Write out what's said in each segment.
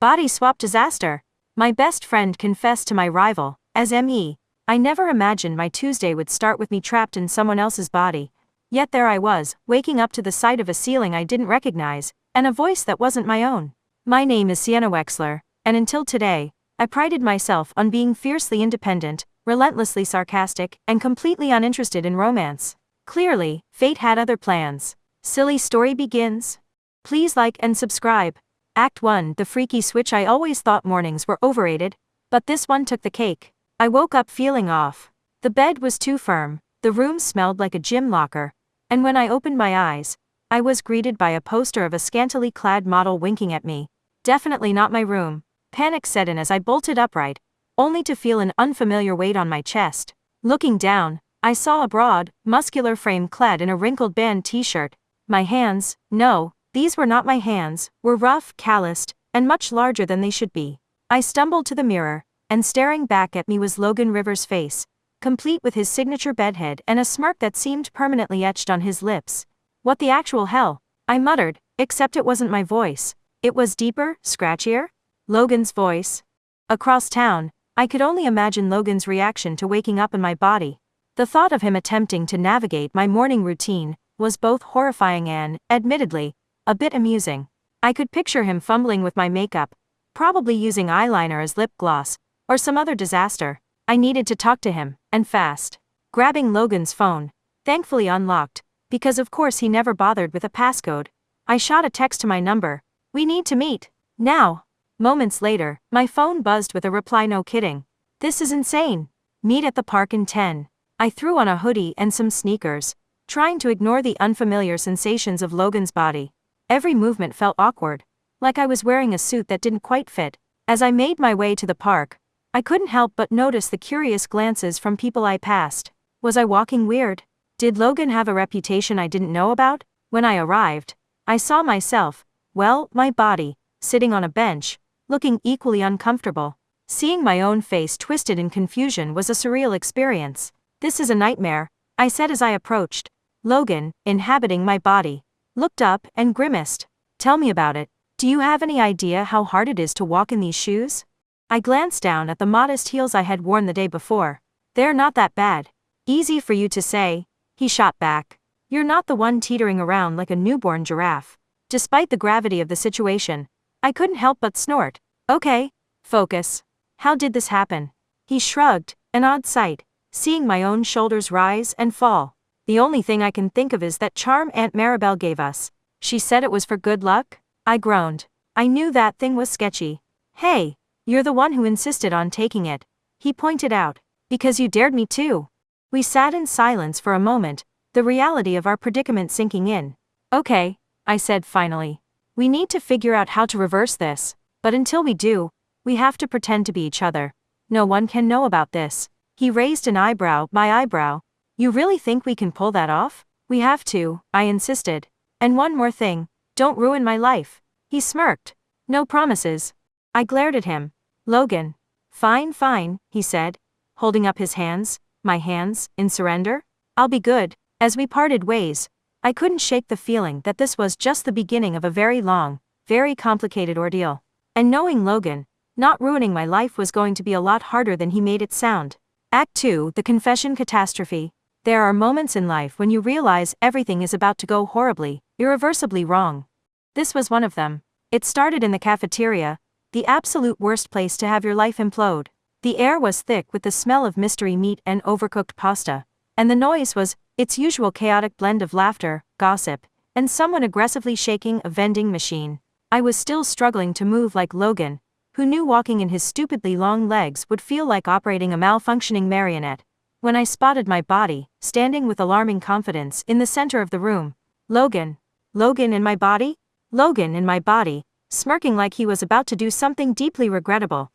Body swap disaster. My best friend confessed to my rival, as me. I never imagined my Tuesday would start with me trapped in someone else's body. Yet there I was, waking up to the sight of a ceiling I didn't recognize, and a voice that wasn't my own. My name is Sienna, and until today, I prided myself on being fiercely independent, relentlessly sarcastic, and completely uninterested in romance. Clearly, fate had other plans. Silly story begins. Please like and subscribe. Act 1. The freaky switch. I always thought mornings were overrated, but this one took the cake. I woke up feeling off. The bed was too firm, the room smelled like a gym locker, and when I opened my eyes, I was greeted by a poster of a scantily clad model winking at me. Definitely not my room. Panic set in as I bolted upright, only to feel an unfamiliar weight on my chest. Looking down, I saw a broad, muscular frame clad in a wrinkled band t-shirt. My hands, no, these were not my hands, were rough, calloused, and much larger than they should be. I stumbled to the mirror, and staring back at me was Logan Rivers' face, complete with his signature bedhead and a smirk that seemed permanently etched on his lips. What the actual hell? I muttered, except it wasn't my voice. It was deeper, scratchier. Logan's voice. Across town, I could only imagine Logan's reaction to waking up in my body. The thought of him attempting to navigate my morning routine was both horrifying and, admittedly, a bit amusing. I could picture him fumbling with my makeup, probably using eyeliner as lip gloss, or some other disaster. I needed to talk to him, and fast. Grabbing Logan's phone, thankfully unlocked, because of course he never bothered with a passcode, I shot a text to my number. We need to meet. Now. Moments later, my phone buzzed with a reply. No kidding. This is insane. Meet at the park in 10. I threw on a hoodie and some sneakers, trying to ignore the unfamiliar sensations of Logan's body. Every movement felt awkward, like I was wearing a suit that didn't quite fit. As I made my way to the park, I couldn't help but notice the curious glances from people I passed. Was I walking weird? Did Logan have a reputation I didn't know about? When I arrived, I saw myself, well, my body, sitting on a bench, looking equally uncomfortable. Seeing my own face twisted in confusion was a surreal experience. This is a nightmare, I said as I approached. Logan, inhabiting my body, looked up and grimaced. Tell me about it. Do you have any idea how hard it is to walk in these shoes? I glanced down at the modest heels I had worn the day before. They're not that bad. Easy for you to say, he shot back. You're not the one teetering around like a newborn giraffe. Despite the gravity of the situation, I couldn't help but snort. Okay, focus. How did this happen? He shrugged, an odd sight, seeing my own shoulders rise and fall. The only thing I can think of is that charm Aunt Maribel gave us. She said it was for good luck? I groaned. I knew that thing was sketchy. Hey, you're the one who insisted on taking it, he pointed out. Because you dared me to. We sat in silence for a moment, the reality of our predicament sinking in. Okay, I said finally. We need to figure out how to reverse this, but until we do, we have to pretend to be each other. No one can know about this. He raised an eyebrow, my eyebrow. You really think we can pull that off? We have to, I insisted. And one more thing, don't ruin my life. He smirked. No promises. I glared at him. Logan. Fine, fine, he said, holding up his hands, my hands, in surrender. I'll be good. As we parted ways, I couldn't shake the feeling that this was just the beginning of a very long, very complicated ordeal. And knowing Logan, not ruining my life was going to be a lot harder than he made it sound. Act 2, The Confession Catastrophe. There are moments in life when you realize everything is about to go horribly, irreversibly wrong. This was one of them. It started in the cafeteria, the absolute worst place to have your life implode. The air was thick with the smell of mystery meat and overcooked pasta, and the noise was its usual chaotic blend of laughter, gossip, and someone aggressively shaking a vending machine. I was still struggling to move like Logan, who knew walking in his stupidly long legs would feel like operating a malfunctioning marionette, when I spotted my body, standing with alarming confidence in the center of the room. Logan. Logan in my body? Logan in my body, smirking like he was about to do something deeply regrettable.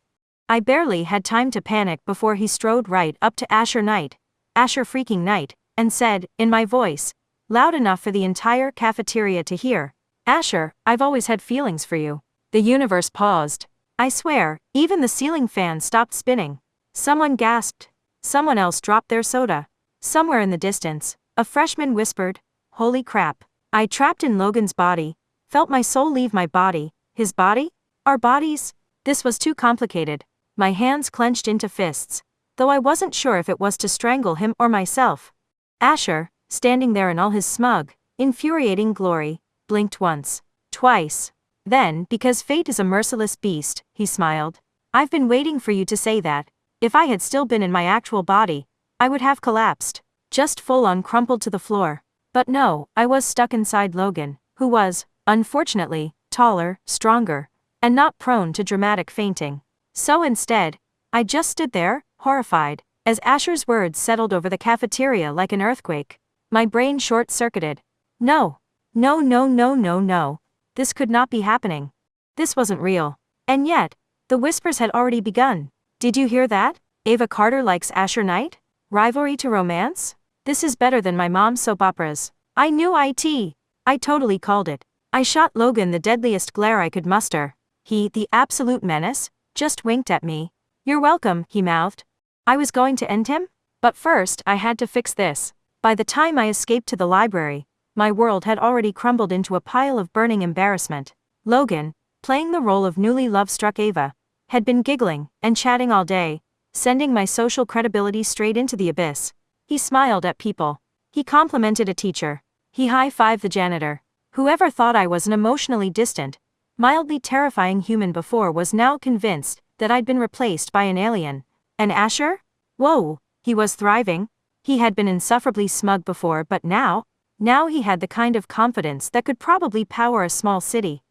I barely had time to panic before he strode right up to Asher freaking Knight, and said, in my voice, loud enough for the entire cafeteria to hear, Asher, I've always had feelings for you. The universe paused. I swear, even the ceiling fan stopped spinning. Someone gasped. Someone else dropped their soda. Somewhere in the distance, a freshman whispered, holy crap. I trapped in Logan's body, felt my soul leave my body, his body? Our bodies? This was too complicated. My hands clenched into fists, though I wasn't sure if it was to strangle him or myself. Asher, standing there in all his smug, infuriating glory, blinked once, twice. Then, because fate is a merciless beast, he smiled. I've been waiting for you to say that. If I had still been in my actual body, I would have collapsed, just full-on crumpled to the floor. But no, I was stuck inside Logan, who was, unfortunately, taller, stronger, and not prone to dramatic fainting. So instead, I just stood there, horrified, as Asher's words settled over the cafeteria like an earthquake. My brain short-circuited. No. No, no, no, no, no. This could not be happening. This wasn't real. And yet, the whispers had already begun. Did you hear that? Ava Carter likes Asher Knight? Rivalry to romance? This is better than my mom's soap operas. I knew it. I totally called it. I shot Logan the deadliest glare I could muster. He, the absolute menace, just winked at me. You're welcome, he mouthed. I was going to end him? But first I had to fix this. By the time I escaped to the library, my world had already crumbled into a pile of burning embarrassment. Logan, playing the role of newly love-struck Ava, had been giggling and chatting all day, sending my social credibility straight into the abyss. He smiled at people. He complimented a teacher. He high-fived the janitor. Whoever thought I was an emotionally distant, mildly terrifying human before was now convinced that I'd been replaced by an alien. And Asher? Whoa, he was thriving. He had been insufferably smug before, but now he had the kind of confidence that could probably power a small city.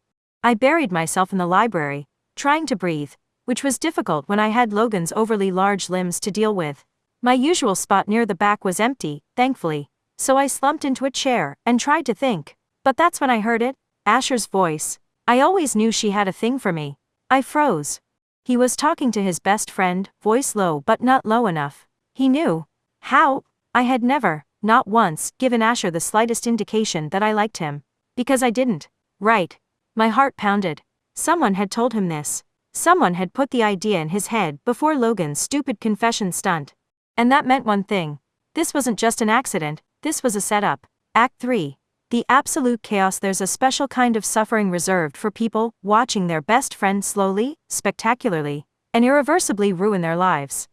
I buried myself in the library, trying to breathe, which was difficult when I had Logan's overly large limbs to deal with. My usual spot near the back was empty, thankfully, so I slumped into a chair and tried to think. But that's when I heard it, Asher's voice. I always knew she had a thing for me. I froze. He was talking to his best friend, voice low but not low enough. He knew. How? I had never, not once, given Asher the slightest indication that I liked him. Because I didn't. Right. My heart pounded. Someone had told him this. Someone had put the idea in his head before Logan's stupid confession stunt. And that meant one thing. This wasn't just an accident, this was a setup. Act 3. The absolute chaos. There's a special kind of suffering reserved for people watching their best friend slowly, spectacularly, and irreversibly ruin their lives.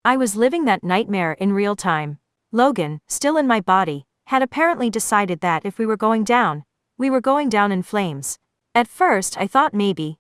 I was living that nightmare in real time. Logan, still in my body, had apparently decided that if we were going down, we were going down in flames. At first I thought maybe,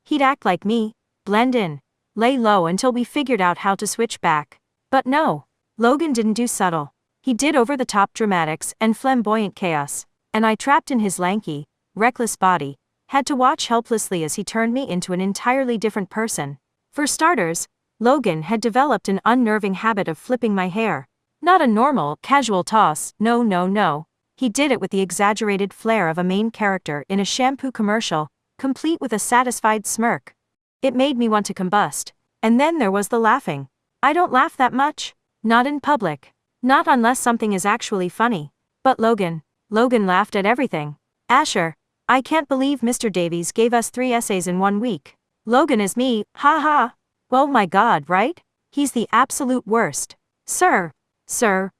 he'd act like me, blend in, lay low until we figured out how to switch back. But no, Logan didn't do subtle. He did over-the-top dramatics and flamboyant chaos, and I, trapped in his lanky, reckless body, had to watch helplessly as he turned me into an entirely different person. For starters, Logan had developed an unnerving habit of flipping my hair. Not a normal, casual toss, no. He did it with the exaggerated flair of a main character in a shampoo commercial, complete with a satisfied smirk. It made me want to combust. And then there was the laughing. I don't laugh that much. Not in public. Not unless something is actually funny. But Logan laughed at everything. Asher, I can't believe Mr. Davies gave us 3 essays in 1 week. Logan is me, ha ha. Well, my God, right? He's the absolute worst. Sir,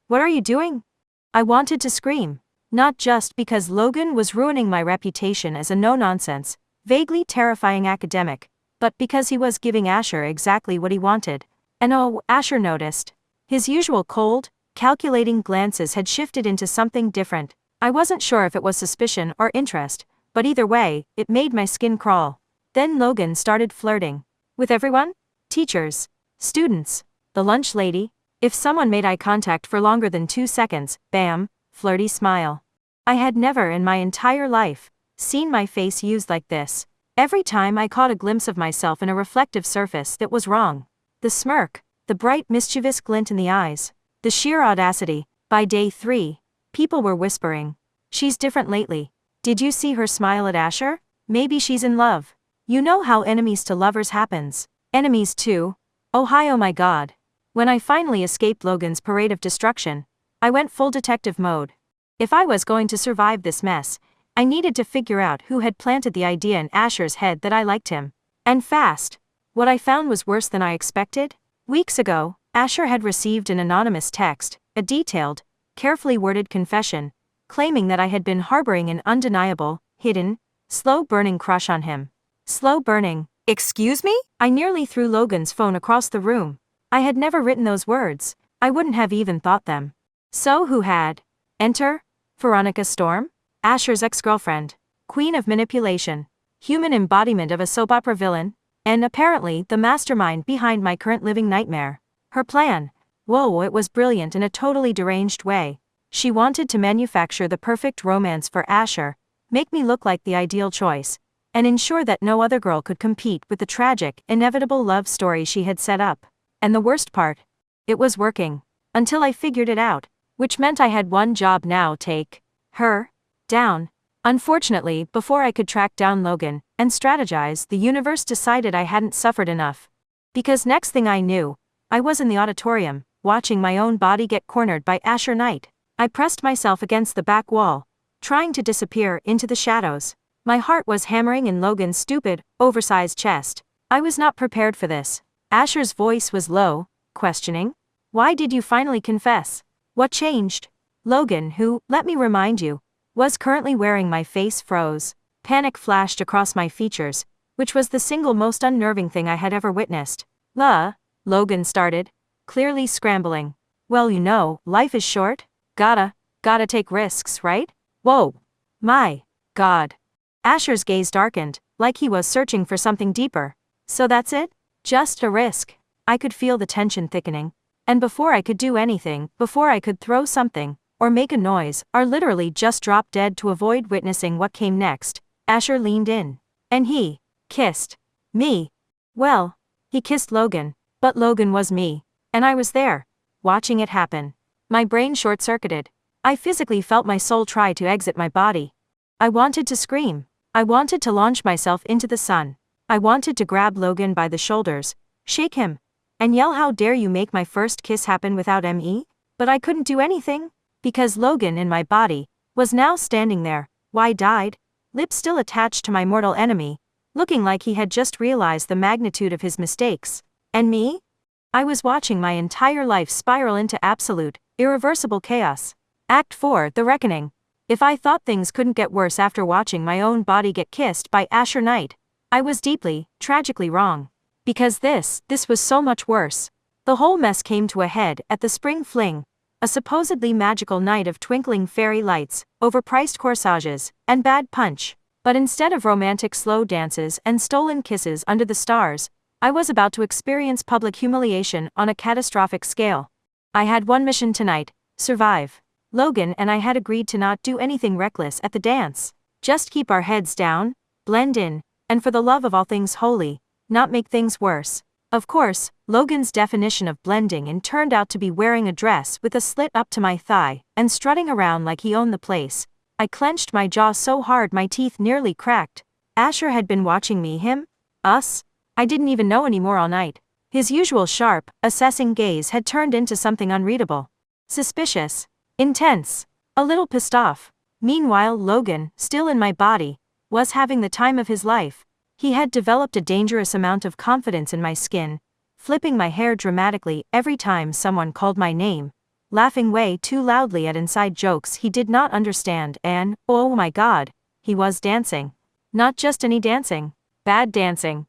what are you doing? I wanted to scream. Not just because Logan was ruining my reputation as a no-nonsense, vaguely terrifying academic, but because he was giving Asher exactly what he wanted. And oh, Asher noticed. His usual cold, calculating glances had shifted into something different. I wasn't sure if it was suspicion or interest, but either way, it made my skin crawl. Then Logan started flirting. With everyone? Teachers, students, the lunch lady. If someone made eye contact for longer than 2 seconds, bam, flirty smile. I had never in my entire life seen my face used like this. Every time I caught a glimpse of myself in a reflective surface that was wrong. The smirk, the bright mischievous glint in the eyes, the sheer audacity. By day 3, people were whispering. She's different lately. Did you see her smile at Asher? Maybe she's in love. You know how enemies to lovers happens. Enemies too. Oh my God. When I finally escaped Logan's parade of destruction, I went full detective mode. If I was going to survive this mess, I needed to figure out who had planted the idea in Asher's head that I liked him. And fast. What I found was worse than I expected. Weeks ago, Asher had received an anonymous text, a detailed, carefully worded confession, claiming that I had been harboring an undeniable, hidden, slow-burning crush on him. Slow burning. Excuse me? I nearly threw Logan's phone across the room. I had never written those words. I wouldn't have even thought them. So who had? Enter Veronica Storm? Asher's ex-girlfriend. Queen of manipulation. Human embodiment of a soap opera villain. And apparently the mastermind behind my current living nightmare. Her plan. Whoa, it was brilliant in a totally deranged way. She wanted to manufacture the perfect romance for Asher, make me look like the ideal choice, and ensure that no other girl could compete with the tragic, inevitable love story she had set up. And the worst part? It was working. Until I figured it out. Which meant I had one job now: take her down. Unfortunately, before I could track down Logan and strategize, the universe decided I hadn't suffered enough. Because next thing I knew, I was in the auditorium, watching my own body get cornered by Asher Knight. I pressed myself against the back wall, trying to disappear into the shadows. My heart was hammering in Logan's stupid, oversized chest. I was not prepared for this. Asher's voice was low, questioning. Why did you finally confess? What changed? Logan, who, let me remind you, was currently wearing my face, froze. Panic flashed across my features, which was the single most unnerving thing I had ever witnessed. Logan started, clearly scrambling. Well, you know, life is short. Gotta take risks, right? Whoa. My God. Asher's gaze darkened, like he was searching for something deeper. So that's it? Just a risk. I could feel the tension thickening. And before I could do anything, before I could throw something, or make a noise, or literally just drop dead to avoid witnessing what came next, Asher leaned in. And he kissed me. Well, he kissed Logan, but Logan was me. And I was there, watching it happen. My brain short-circuited. I physically felt my soul try to exit my body. I wanted to scream. I wanted to launch myself into the sun. I wanted to grab Logan by the shoulders, shake him, and yell, "How dare you make my first kiss happen without me?" But I couldn't do anything, because Logan in my body was now standing there, wide-eyed, lips still attached to my mortal enemy, looking like he had just realized the magnitude of his mistakes. And me? I was watching my entire life spiral into absolute, irreversible chaos. Act 4, The Reckoning. If I thought things couldn't get worse after watching my own body get kissed by Asher Knight, I was deeply, tragically wrong. Because this was so much worse. The whole mess came to a head at the spring fling, a supposedly magical night of twinkling fairy lights, overpriced corsages, and bad punch. But instead of romantic slow dances and stolen kisses under the stars, I was about to experience public humiliation on a catastrophic scale. I had one mission tonight: survive. Logan and I had agreed to not do anything reckless at the dance. Just keep our heads down, blend in, and for the love of all things holy, not make things worse. Of course, Logan's definition of blending in turned out to be wearing a dress with a slit up to my thigh and strutting around like he owned the place. I clenched my jaw so hard my teeth nearly cracked. Asher had been watching me, him, us. I didn't even know anymore all night. His usual sharp, assessing gaze had turned into something unreadable. Suspicious. Intense. A little pissed off. Meanwhile, Logan, still in my body, was having the time of his life. He had developed a dangerous amount of confidence in my skin, flipping my hair dramatically every time someone called my name, laughing way too loudly at inside jokes he did not understand, and, oh my God, he was dancing. Not just any dancing. Bad dancing.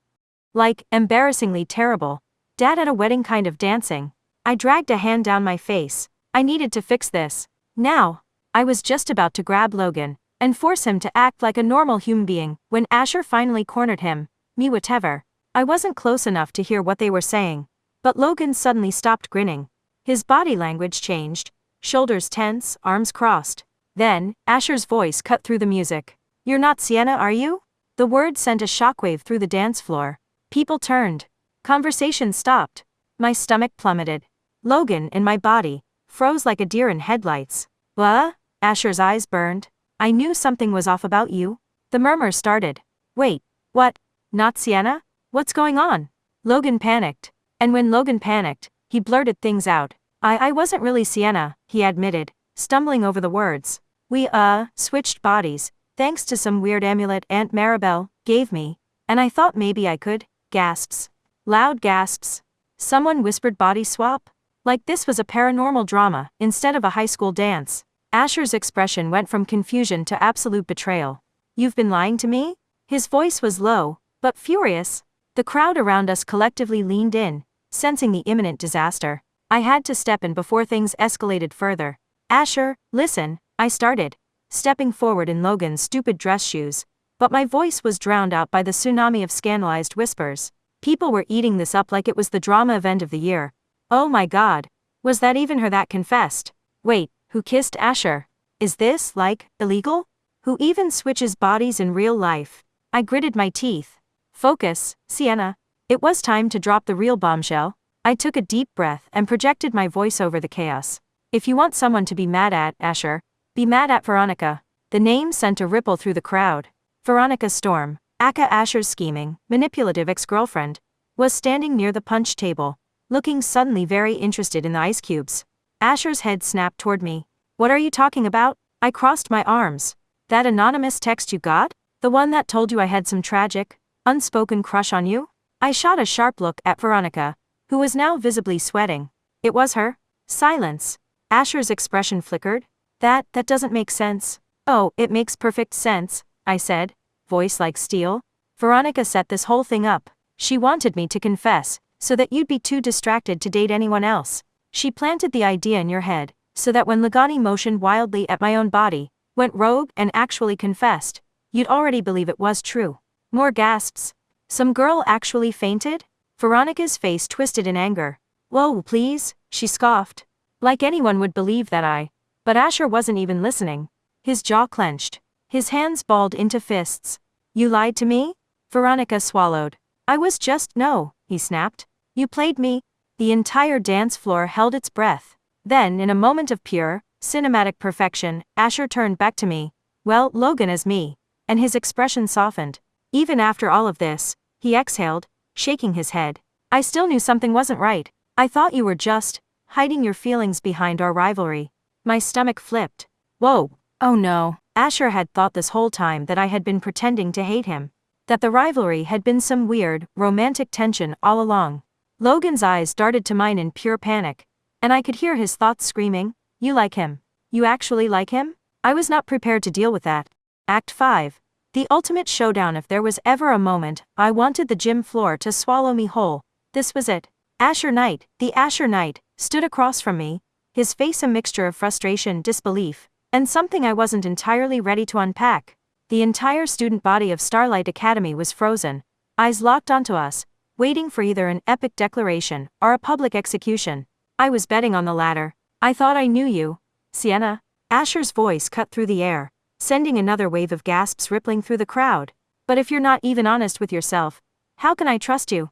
Like, embarrassingly terrible. Dad at a wedding kind of dancing. I dragged a hand down my face. I needed to fix this. Now. I was just about to grab Logan and force him to act like a normal human being when Asher finally cornered him. Me whatever. I wasn't close enough to hear what they were saying. But Logan suddenly stopped grinning. His body language changed. Shoulders tense, arms crossed. Then, Asher's voice cut through the music. "You're not Sienna, are you?" The word sent a shockwave through the dance floor. People turned. Conversation stopped. My stomach plummeted. Logan, in my body, froze like a deer in headlights. "What?" Asher's eyes burned. "I knew something was off about you." The murmur started. "Wait, what? Not Sienna? What's going on?" Logan panicked. And when Logan panicked, he blurted things out. I wasn't really Sienna," he admitted, stumbling over the words. "We, switched bodies, thanks to some weird amulet Aunt Maribel gave me, and I thought maybe I could." Gasps. Loud gasps. Someone whispered body swap? Like this was a paranormal drama, instead of a high school dance. Asher's expression went from confusion to absolute betrayal. "You've been lying to me?" His voice was low, but furious. The crowd around us collectively leaned in, sensing the imminent disaster. I had to step in before things escalated further. Asher, listen, I started, stepping forward in Logan's stupid dress shoes. But my voice was drowned out by the tsunami of scandalized whispers. People were eating this up like it was the drama event of the year. Oh my God. Was that even her that confessed? Wait, who kissed Asher? Is this, like, illegal? Who even switches bodies in real life? I gritted my teeth. Focus, Sienna. It was time to drop the real bombshell. I took a deep breath and projected my voice over the chaos. If you want someone to be mad at, Asher, be mad at Veronica. The name sent a ripple through the crowd. Veronica Storm, aka Asher's scheming, manipulative ex-girlfriend, was standing near the punch table, looking suddenly very interested in the ice cubes. Asher's head snapped toward me. What are you talking about? I crossed my arms. That anonymous text you got? The one that told you I had some tragic, unspoken crush on you? I shot a sharp look at Veronica, who was now visibly sweating. It was her? Silence. Asher's expression flickered. That doesn't make sense. Oh, it makes perfect sense, I said, voice like steel. Veronica set this whole thing up. She wanted me to confess, so that you'd be too distracted to date anyone else. She planted the idea in your head, so that when Logan motioned wildly at my own body, went rogue and actually confessed, you'd already believe it was true. More gasps. Some girl actually fainted? Veronica's face twisted in anger. Whoa, please, she scoffed. Like anyone would believe that But Asher wasn't even listening. His jaw clenched. His hands balled into fists. You lied to me? Veronica swallowed. I was just no, he snapped. You played me. The entire dance floor held its breath. Then, in a moment of pure, cinematic perfection, Asher turned back to me. Well, Logan is me. And his expression softened. Even after all of this, he exhaled, shaking his head. I still knew something wasn't right. I thought you were just hiding your feelings behind our rivalry. My stomach flipped. Whoa. Oh no. Asher had thought this whole time that I had been pretending to hate him. That the rivalry had been some weird, romantic tension all along. Logan's eyes darted to mine in pure panic. And I could hear his thoughts screaming, you like him. You actually like him? I was not prepared to deal with that. Act 5. The ultimate showdown. If there was ever a moment I wanted the gym floor to swallow me whole, this was it. Asher Knight, the Asher Knight, stood across from me, his face a mixture of frustration, disbelief, and something I wasn't entirely ready to unpack. The entire student body of Starlight Academy was frozen, eyes locked onto us, waiting for either an epic declaration or a public execution. I was betting on the latter. I thought I knew you, Sienna. Asher's voice cut through the air, sending another wave of gasps rippling through the crowd. But if you're not even honest with yourself, how can I trust you?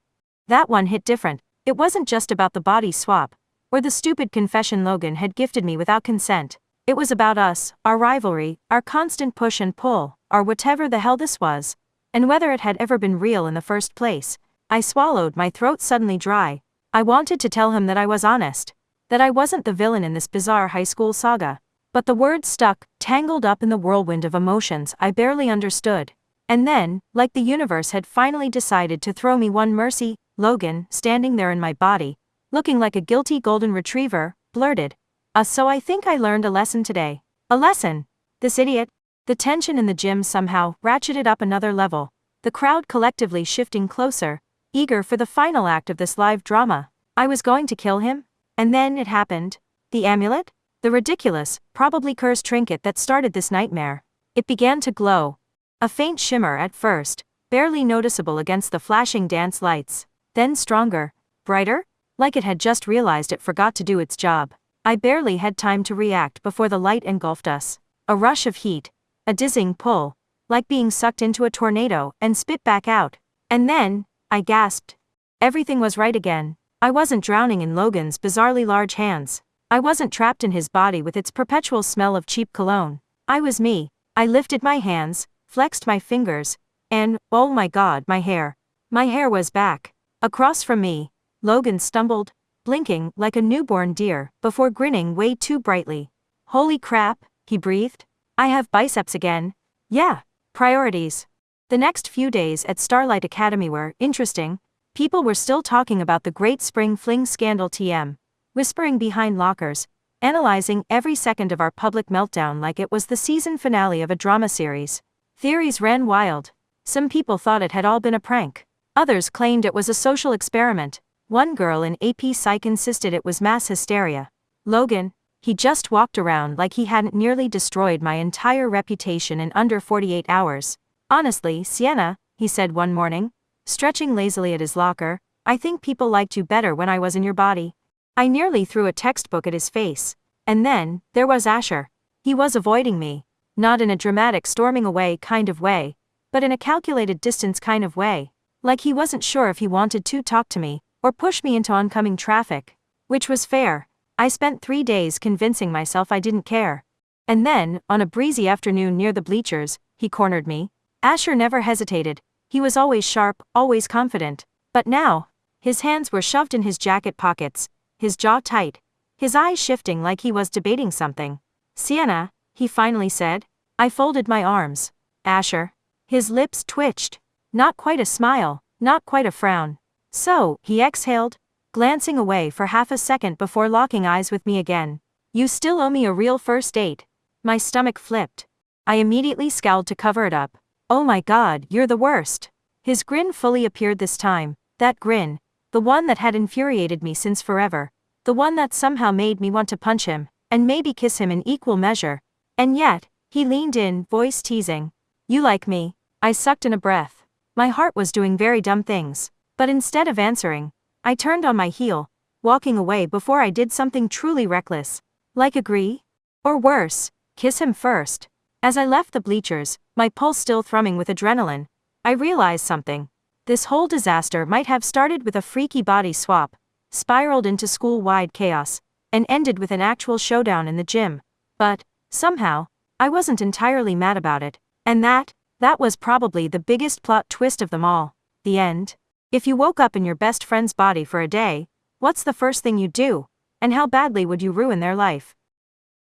That one hit different. It wasn't just about the body swap, or the stupid confession Logan had gifted me without consent. It was about us, our rivalry, our constant push and pull, or whatever the hell this was, and whether it had ever been real in the first place. I swallowed, my throat suddenly dry. I wanted to tell him that I was honest, that I wasn't the villain in this bizarre high school saga. But the words stuck, tangled up in the whirlwind of emotions I barely understood. And then, like the universe had finally decided to throw me one mercy, Logan, standing there in my body, looking like a guilty golden retriever, blurted. So I think I learned a lesson today. A lesson? This idiot? The tension in the gym somehow ratcheted up another level, the crowd collectively shifting closer, eager for the final act of this live drama. I was going to kill him? And then it happened. The amulet? The ridiculous, probably cursed trinket that started this nightmare. It began to glow. A faint shimmer at first, barely noticeable against the flashing dance lights. Then stronger, brighter, like it had just realized it forgot to do its job. I barely had time to react before the light engulfed us. A rush of heat, a dizzying pull, like being sucked into a tornado and spit back out. And then, I gasped. Everything was right again. I wasn't drowning in Logan's bizarrely large hands. I wasn't trapped in his body with its perpetual smell of cheap cologne. I was me. I lifted my hands, flexed my fingers, and, oh my God, my hair. My hair was back. Across from me, Logan stumbled, blinking like a newborn deer, before grinning way too brightly. Holy crap, he breathed. I have biceps again. Yeah. Priorities. The next few days at Starlight Academy were interesting. People were still talking about the great spring fling scandal whispering behind lockers, analyzing every second of our public meltdown like it was the season finale of a drama series. Theories ran wild. Some people thought it had all been a prank. Others claimed it was a social experiment. One girl in AP Psych insisted it was mass hysteria. Logan, he just walked around like he hadn't nearly destroyed my entire reputation in under 48 hours. Honestly, Sienna, he said one morning, stretching lazily at his locker, I think people liked you better when I was in your body. I nearly threw a textbook at his face. And then, there was Asher. He was avoiding me. Not in a dramatic storming away kind of way, but in a calculated distance kind of way. Like he wasn't sure if he wanted to talk to me, or push me into oncoming traffic. Which was fair. I spent 3 days convincing myself I didn't care. And then, on a breezy afternoon near the bleachers, he cornered me. Asher never hesitated. He was always sharp, always confident. But now, his hands were shoved in his jacket pockets, his jaw tight, his eyes shifting like he was debating something. Sienna, he finally said. I folded my arms. Asher. His lips twitched. Not quite a smile, not quite a frown. So, he exhaled, glancing away for half a second before locking eyes with me again. You still owe me a real first date. My stomach flipped. I immediately scowled to cover it up. Oh my God, you're the worst. His grin fully appeared this time, that grin, the one that had infuriated me since forever, the one that somehow made me want to punch him, and maybe kiss him in equal measure. And yet, he leaned in, voice teasing. You like me? I sucked in a breath. My heart was doing very dumb things. But instead of answering, I turned on my heel, walking away before I did something truly reckless. Like agree? Or worse, kiss him first. As I left the bleachers, my pulse still thrumming with adrenaline, I realized something. This whole disaster might have started with a freaky body swap, spiraled into school-wide chaos, and ended with an actual showdown in the gym. But, somehow, I wasn't entirely mad about it. And that was probably the biggest plot twist of them all. The end. If you woke up in your best friend's body for a day, what's the first thing you'd do? And how badly would you ruin their life?